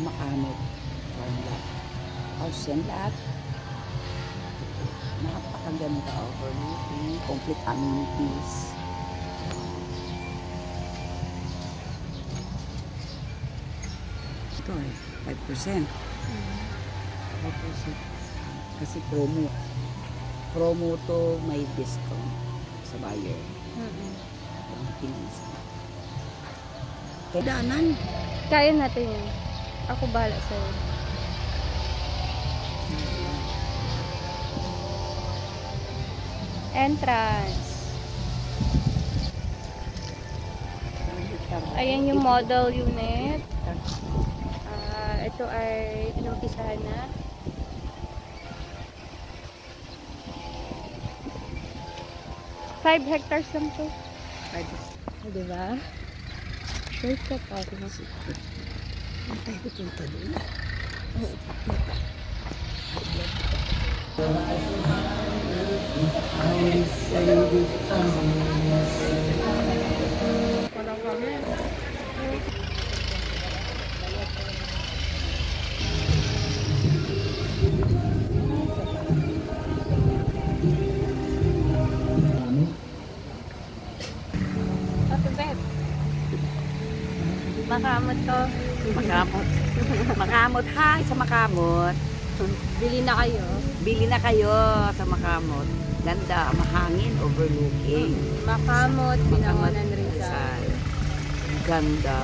Makamot. Farmland. House yan lahat. Napakaganda. Overlooking. Complete amenities. Ito eh. 5%. 5%. Kasi promo. Promo to may discount sa buyer. Ang pinansi. Kaidanan. Kaya natin yun. Ako bahala sa'yo. Entrance. Ayan yung model unit. Ito ay inumpisahan na. Five hectares lang to. 5. Diba? Shortcut ako. Ang tayo pupunta doon. Parang kami. Makamot to. Makamot. Makamot. Hi sa Makamot. Bili na kayo. Bili na kayo sa Makamot. Ganda, mahangin, overlooking. Makamot, Binangonan Rizal. Ganda.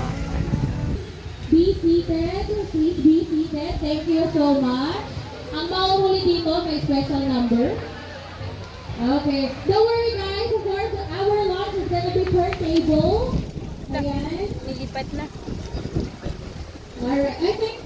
Be seated. Please be seated. Thank you so much. Ang mauhuli dito may special number. Okay. Don't worry guys. Of course, our lunch is gonna be per table. Ayan. Nilipat na. Alright. I think